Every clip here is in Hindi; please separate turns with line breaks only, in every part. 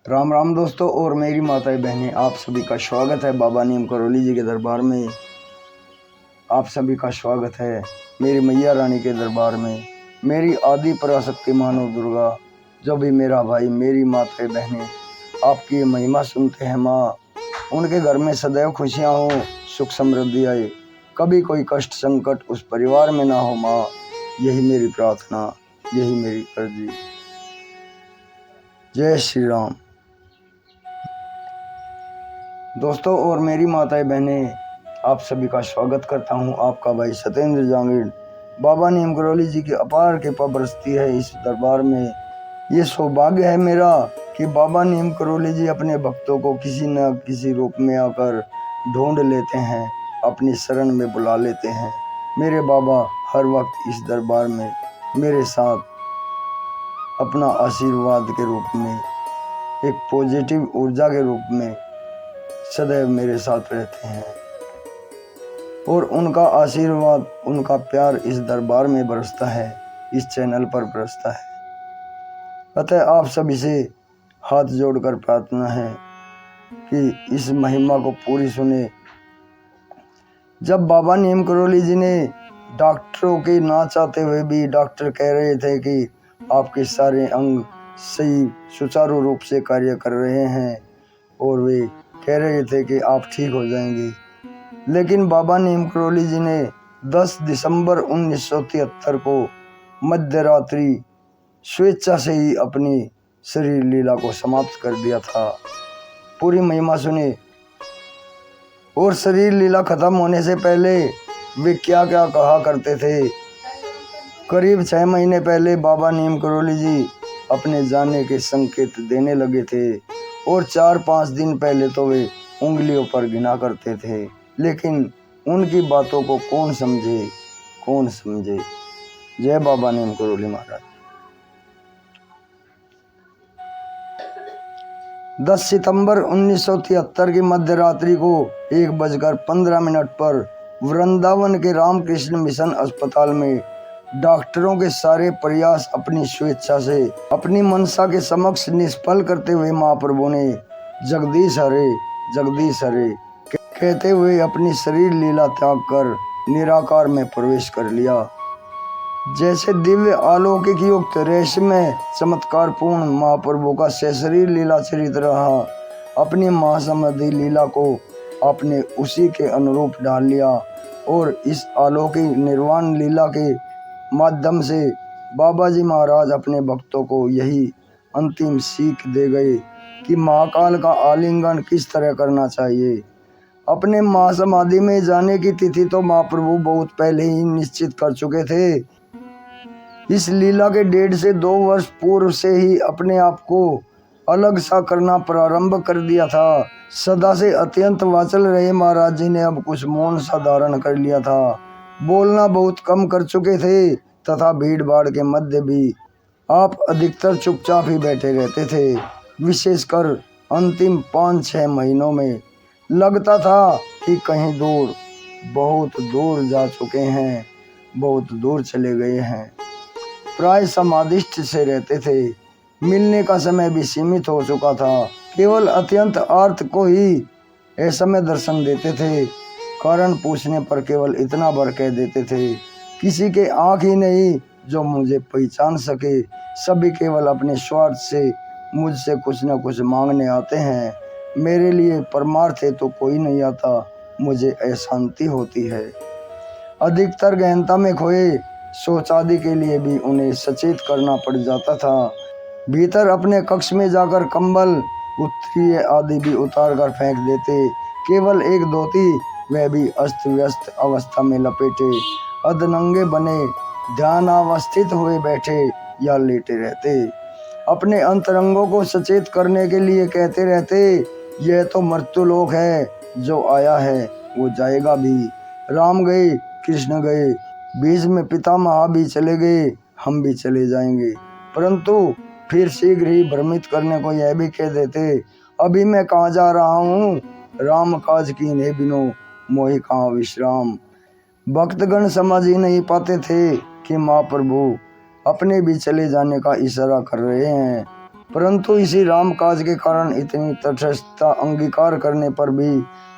राम राम दोस्तों और मेरी माताएं बहनें, आप सभी का स्वागत है बाबा नीम करौली जी के दरबार में। आप सभी का स्वागत है मेरी मैया रानी के दरबार में। मेरी आदि पराशक्ति मानो दुर्गा, जो भी मेरा भाई मेरी माताएं बहनें आपकी महिमा सुनते हैं माँ, उनके घर में सदैव खुशियाँ हो, सुख समृद्धि आए, कभी कोई कष्ट संकट उस परिवार में ना हो माँ। यही मेरी प्रार्थना, यही मेरी अर्जी। जय श्री राम। दोस्तों और मेरी माताएं बहनें, आप सभी का स्वागत करता हूं। आपका भाई सत्येंद्र जांगीर। बाबा नीम करौली जी की अपार कृपा बरसती है इस दरबार में। ये सौभाग्य है मेरा कि बाबा नीम करौली जी अपने भक्तों को किसी न किसी रूप में आकर ढूंढ लेते हैं, अपनी शरण में बुला लेते हैं। मेरे बाबा हर वक्त इस दरबार में मेरे साथ अपना आशीर्वाद के रूप में, एक पॉजिटिव ऊर्जा के रूप में सदैव मेरे साथ रहते हैं और उनका आशीर्वाद, उनका प्यार इस दरबार में बरसता है, इस चैनल पर बरसता है। अतः आप सभी से हाथ जोड़कर प्रार्थना है कि इस महिमा को पूरी सुने। जब बाबा नीम करौली जी ने डॉक्टरों के ना चाहते हुए भी, डॉक्टर कह रहे थे कि आपके सारे अंग सही सुचारू रूप से कार्य कर रहे हैं और वे कह रहे थे कि आप ठीक हो जाएंगे, लेकिन बाबा नीम करौली जी ने 10 दिसंबर 1973 को मध्य रात्रि स्वेच्छा से ही अपनी शरीर लीला को समाप्त कर दिया था। पूरी महिमा सुने। और शरीर लीला खत्म होने से पहले वे क्या क्या कहा करते थे। करीब 6 महीने पहले बाबा नीम करौली जी अपने जाने के संकेत देने लगे थे और 4-5 दिन पहले तो वे उंगलियों पर गिना करते थे, लेकिन उनकी बातों को कौन समझे, कौन समझे। जय बाबा नीम करौली महाराज। 10 सितंबर 1973 की मध्य रात्रि को 1:15 पर वृंदावन के रामकृष्ण मिशन अस्पताल में डॉक्टरों के सारे प्रयास अपनी स्वेच्छा से, अपनी मनसा के समक्ष निष्फल करते हुए महाप्रभु ने जगदीश हरे कहते हुए अपनी शरीर लीला त्याग कर निराकार में प्रवेश कर लिया। जैसे दिव्य अलौकिक युक्त रहस्यमय चमत्कार पूर्ण महाप्रभु का शरीर लीला चरित रहा। अपनी महासमाधि लीला को आपने उसी के अनुरूप डाल लिया और इस अलौकिक निर्वाण लीला के माध्यम से बाबा जी महाराज अपने भक्तों को यही अंतिम सीख दे गए कि महाकाल का आलिंगन किस तरह करना चाहिए। अपने महासमाधि में जाने की तिथि तो महाप्रभु बहुत पहले ही निश्चित कर चुके थे। इस लीला के 1.5 से 2 वर्ष पूर्व से ही अपने आप को अलग सा करना प्रारंभ कर दिया था। सदा से अत्यंत वाचल रहे महाराज जी ने अब कुछ मौन सा धारण कर लिया था। बोलना बहुत कम कर चुके थे तथा भीड़ भाड़ के मध्य भी आप अधिकतर चुपचाप ही बैठे रहते थे। विशेषकर अंतिम 5-6 महीनों में लगता था कि कहीं दूर, बहुत दूर जा चुके हैं, बहुत दूर चले गए हैं। प्राय समाधिष्ठ से रहते थे। मिलने का समय भी सीमित हो चुका था। केवल अत्यंत आर्त को ही असमय दर्शन देते थे। कारण पूछने पर केवल इतना भर कह देते थे, किसी के आँख ही नहीं जो मुझे पहचान सके। सभी केवल अपने स्वार्थ से मुझसे कुछ न कुछ मांगने आते हैं। मेरे लिए परमार्थ है तो कोई नहीं आता, मुझे अशांति होती है। अधिकतर गहनता में खोए सोच आदि के लिए भी उन्हें सचेत करना पड़ जाता था। भीतर अपने कक्ष में जाकर कंबल, उत्तरीय आदि भी उतार कर फेंक देते। केवल एक धोती, वह भी अस्त व्यस्त अवस्था में लपेटे, अधनंगे बने ध्यानावस्थित हुए बैठे या लेटे रहते। अपने अंतरंगों को सचेत करने के लिए कहते रहते, यह तो मृत्युलोक है, जो आया है वो जाएगा भी। राम गए, कृष्ण गए, बीच में पितामह भी चले गए, हम भी चले जाएंगे। परंतु फिर शीघ्र ही भ्रमित करने को यह भी कह देते, अभी मैं कहाँ जा रहा हूँ, राम काज कीन्हे बिनो मोहि कहाँ विश्राम। भक्तगण समझ ही नहीं पाते थे कि महाप्रभु अपने भी चले जाने का इशारा कर रहे हैं। परंतु इसी राम काज के कारण इतनी तटस्थता अंगीकार करने पर भी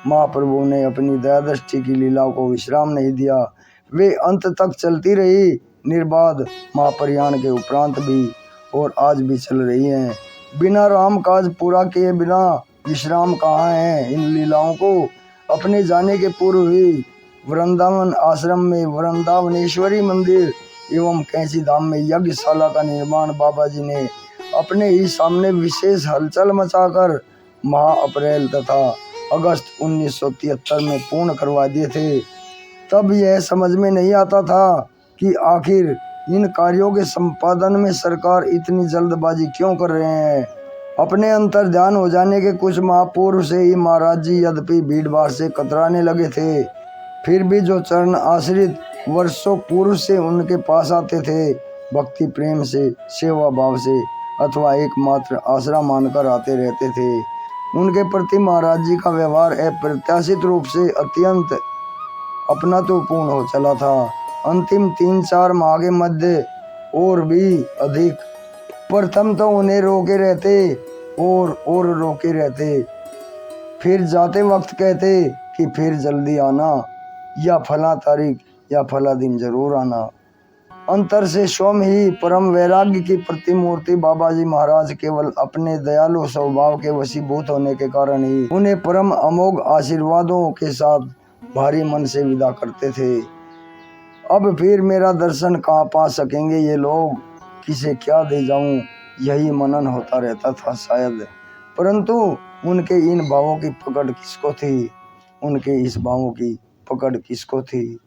महाप्रभु ने अपनी दया दृष्टि की लीलाओं को विश्राम नहीं दिया। वे अंत तक चलती रही निर्बाध महाप्रयाण के उपरांत भी, और आज भी चल रही हैं। बिना राम काज पूरा किए बिना विश्राम कहाँ है। इन लीलाओं को अपने जाने के पूर्व ही वृंदावन आश्रम में वृंदावनेश्वरी मंदिर एवं कैंची धाम में यज्ञशाला का निर्माण बाबा जी ने अपने ही सामने विशेष हलचल मचाकर माह अप्रैल तथा अगस्त 1973 में पूर्ण करवा दिए थे। तब यह समझ में नहीं आता था कि आखिर इन कार्यों के संपादन में सरकार इतनी जल्दबाजी क्यों कर रहे हैं। अपने अंतर ध्यान हो जाने के कुछ माह पूर्व से ही महाराज जी यद्यपि भीड़ भाड़ से कतराने लगे थे, फिर भी जो चरण आश्रित वर्षों पूर्व से उनके पास आते थे, भक्ति प्रेम से सेवा भाव से अथवा एकमात्र आसरा मानकर आते रहते थे, उनके प्रति महाराज जी का व्यवहार अप्रत्याशित रूप से अत्यंत अपनात्वपूर्ण हो चला था। अंतिम 3-4 माह के मध्य और भी अधिक। प्रथम तो उन्हें रोके रहते और रोके रहते, फिर जाते वक्त कहते कि फिर जल्दी आना, या फला तारीख या फला दिन जरूर आना। अंतर से स्वयं ही परम वैराग्य की प्रतिमूर्ति बाबा जी महाराज केवल अपने दयालु स्वभाव के वशीभूत होने के कारण ही उन्हें परम अमोघ आशीर्वादों के साथ भारी मन से विदा करते थे। अब फिर मेरा दर्शन कहाँ पा सकेंगे ये लोग, किसे क्या दे जाऊं, यही मनन होता रहता था शायद। परंतु उनके इन भावों की पकड़ किसको थी, उनके इस भावों की पकड़ किसको थी।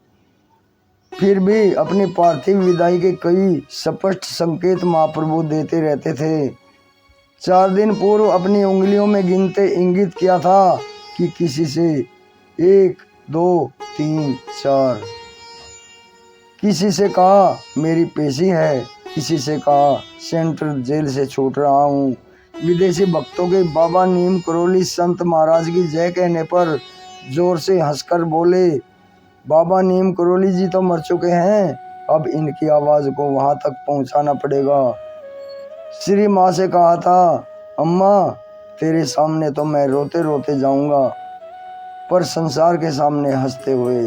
फिर भी अपनी पार्थिव विदाई के कई स्पष्ट संकेत महाप्रभु देते रहते थे। 4 दिन पूर्व अपनी उंगलियों में गिनते इंगित किया था कि किसी से 1 2 3 4, किसी से कहा मेरी पेशी है, किसी से कहा सेंट्रल जेल से छूट रहा हूँ। विदेशी भक्तों के बाबा नीम करोली संत महाराज की जय कहने पर जोर से हंसकर बोले, बाबा नीम करोली जी तो मर चुके हैं, अब इनकी आवाज को वहां तक पहुंचाना पड़ेगा। श्री माँ से कहा था, अम्मा तेरे सामने तो मैं रोते रोते जाऊंगा, पर संसार के सामने हंसते हुए।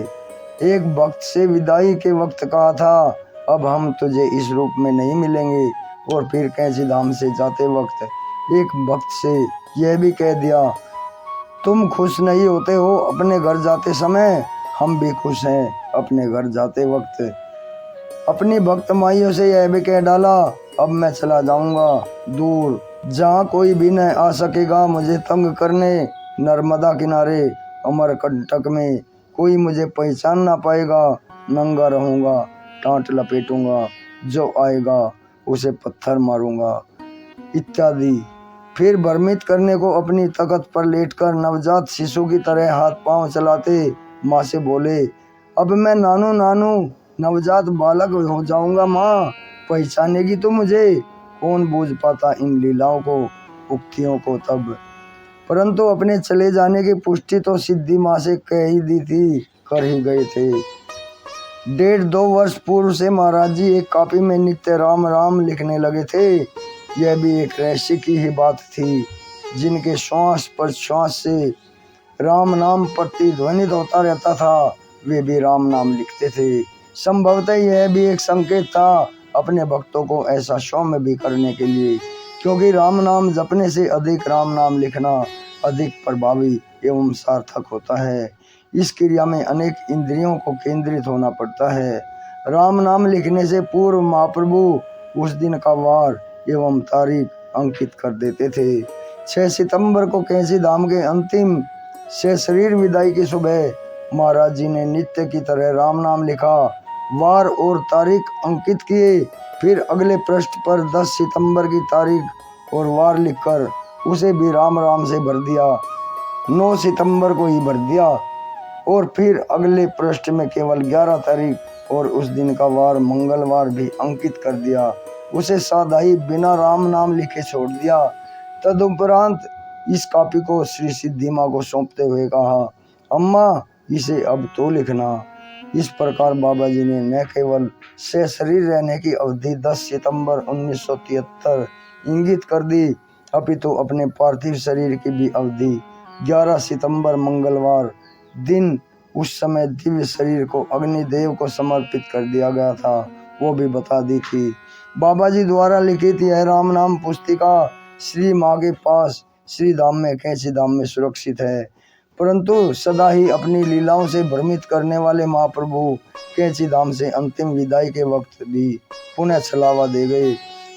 एक भक्त से विदाई के वक्त कहा था, अब हम तुझे इस रूप में नहीं मिलेंगे। और फिर कैंची धाम से जाते वक्त एक भक्त से यह भी कह दिया, तुम खुश नहीं होते हो अपने घर जाते समय, हम भी खुश हैं अपने घर जाते वक्त। अपनी भक्त माइयों से यह भी कह डाला, अब मैं चला जाऊंगा दूर, जहाँ कोई भी न आ सकेगा मुझे तंग करने। नर्मदा किनारे अमरकंटक में कोई मुझे पहचान ना पाएगा। नंगा रहूंगा, टांट लपेटूंगा, जो आएगा उसे पत्थर मारूंगा इत्यादि। फिर भ्रमित करने को अपनी तख्त पर लेटकर नवजात शिशु की तरह हाथ पांव चलाते माँ से बोले, अब मैं नानू नानू नवजात बालक हो जाऊंगा, माँ पहचानेगी तो मुझे। कौन बूझ पाता इन लीलाओं को, उक्तियों को तब। परंतु अपने चले जाने की पुष्टि तो सिद्धि माँ से कह ही दी थी, कर ही गए थे। 1.5-2 वर्ष पूर्व से महाराज जी एक कॉपी में नित्य राम राम लिखने लगे थे। यह भी एक रहस्य की ही बात थी। जिनके श्वास पर श्वास से राम नाम प्रतिध्वनित होता रहता था, वे भी राम नाम लिखते थे। संभवतः यह भी एक संकेत था अपने भक्तों को ऐसा स्वयं भी करने के लिए, क्योंकि राम नाम जपने से अधिक राम नाम लिखना अधिक प्रभावी एवं सार्थक होता है। इस क्रिया में अनेक इंद्रियों को केंद्रित होना पड़ता है। राम नाम लिखने से पूर्व महाप्रभु उस दिन का वार एवं तारीख अंकित कर देते थे। 6 सितंबर को कैंची धाम के अंतिम से शरीर विदाई की सुबह महाराज जी ने नित्य की तरह राम नाम लिखा, वार और तारीख अंकित किए। फिर अगले पृष्ठ पर 10 सितंबर की तारीख और वार लिखकर उसे भी राम राम से भर दिया। 9 सितंबर को ही भर दिया और फिर अगले पृष्ठ में केवल 11 तारीख और उस दिन का वार मंगलवार भी अंकित कर दिया। उसे सादा ही बिना राम नाम लिखे छोड़ दिया। तदुपरांत इस कॉपी को श्री सिद्धि माँ को सौंपते हुए कहा, अम्मा इसे अब तो लिखना। इस प्रकार बाबा जी ने न केवल से शरीर रहने की अवधि 10 सितंबर 1973 इंगित कर दी, अपितु अपने पार्थिव शरीर की भी अवधि 11 सितंबर मंगलवार दिन उस समय दिव्य शरीर को अग्निदेव को समर्पित कर दिया गया था, वो भी बता दी थी। बाबा जी द्वारा लिखित यह राम नाम पुस्तिका श्री माँ के पास श्री धाम में कैंची धाम में सुरक्षित है, परंतु सदा ही अपनी लीलाओं से भ्रमित करने वाले महाप्रभु कैंची धाम से अंतिम विदाई के वक्त भी पुनः छलावा दे गए,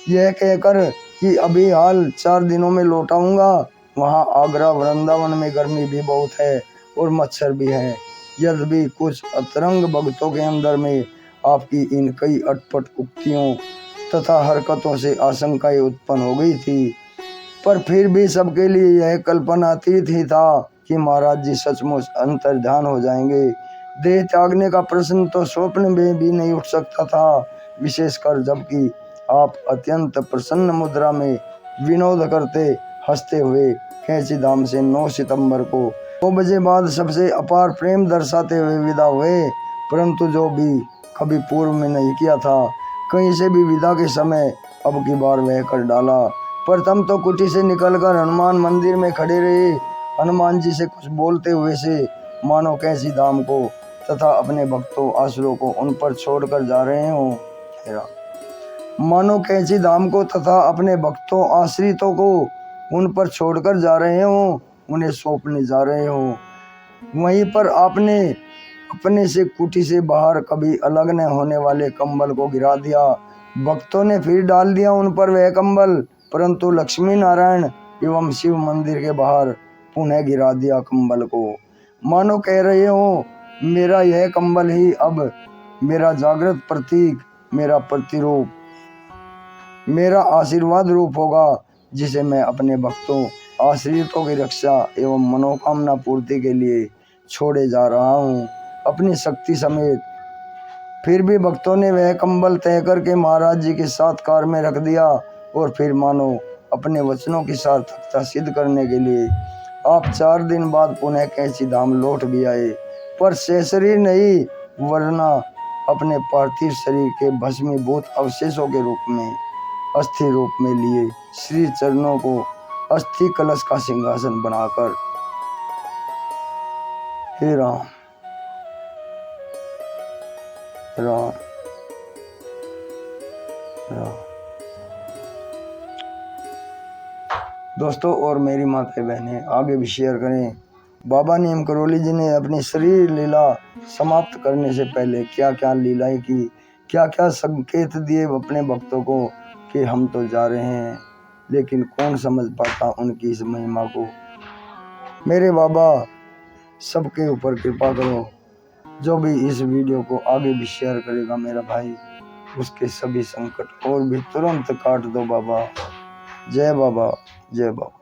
यह कहकर कि अभी हाल 4 दिनों में लौटाऊंगा। वहाँ आगरा वृंदावन में गर्मी भी बहुत है और मच्छर भी है। यद्यपि कुछ अतरंग भक्तों के अंदर में आपकी इन कई अटपट उक्तियों तथा हरकतों से आशंकाएं उत्पन्न हो गई थी, पर फिर भी सबके लिए यह कल्पनातीत ही था कि महाराज जी सचमुच अंतर्ध्यान हो जाएंगे। देह त्यागने का प्रश्न तो स्वप्न में भी नहीं उठ सकता था, विशेषकर जबकि आप अत्यंत प्रसन्न मुद्रा में विनोद करते हंसते हुए कैंची धाम से 9 सितंबर को 2 बजे बाद सबसे अपार प्रेम दर्शाते हुए विदा हुए, परंतु जो भी कभी पूर्व में नहीं किया था, कहीं से भी विदा के समय अब की बार वह कर डाला। प्रथम तो कुटी से निकलकर हनुमान मंदिर में खड़े रहे, हनुमान जी से कुछ बोलते हुए से मानो कैंची धाम को तथा अपने भक्तों आश्रयों को उन पर छोड़कर जा रहे हों, मानो कैंची धाम को तथा अपने भक्तों आश्रितों को उन पर छोड़कर जा रहे हों, उन्हें सौंपने जा रहे हों। वहीं पर आपने अपने से कुटी से बाहर कभी अलग न होने वाले कंबल को गिरा दिया। भक्तों ने फिर डाल दिया उन पर वह कंबल, परंतु लक्ष्मी नारायण एवं शिव मंदिर के बाहर पुनः गिरा दिया कंबल को, मानो कह रहे हो मेरा यह कंबल ही अब मेरा जागृत प्रतीक, मेरा प्रतिरूप, मेरा आशीर्वाद रूप होगा, जिसे मैं अपने भक्तों आश्रितों की रक्षा एवं मनोकामना पूर्ति के लिए छोड़े जा रहा हूँ अपनी शक्ति समेत। फिर भी भक्तों ने वह कंबल तय करके महाराज जी के साथ कार में रख दिया और फिर मानो अपने वचनों की सार्थकता सिद्ध करने के लिए आप 4 दिन बाद पुनः कैंची धाम लौट भी आए, पर सशरीर नहीं वरना अपने पार्थिव शरीर के भस्मीभूत अवशेषों के रूप में अस्थि रूप में लिए श्री चरणों को अस्थि कलश का सिंहासन बनाकर। हे राम राम राम। दोस्तों और मेरी माता बहनें आगे भी शेयर करें, बाबा नीम करौली जी ने अपनी शरीर लीला समाप्त करने से पहले क्या क्या लीलाएं की, क्या क्या संकेत दिए अपने भक्तों को कि हम तो जा रहे हैं, लेकिन कौन समझ पाता उनकी इस महिमा को। मेरे बाबा सबके ऊपर कृपा करो, जो भी इस वीडियो को आगे भी शेयर करेगा मेरा भाई, उसके सभी संकट और भी तुरंत काट दो बाबा। जय बाबा, जय बाबा।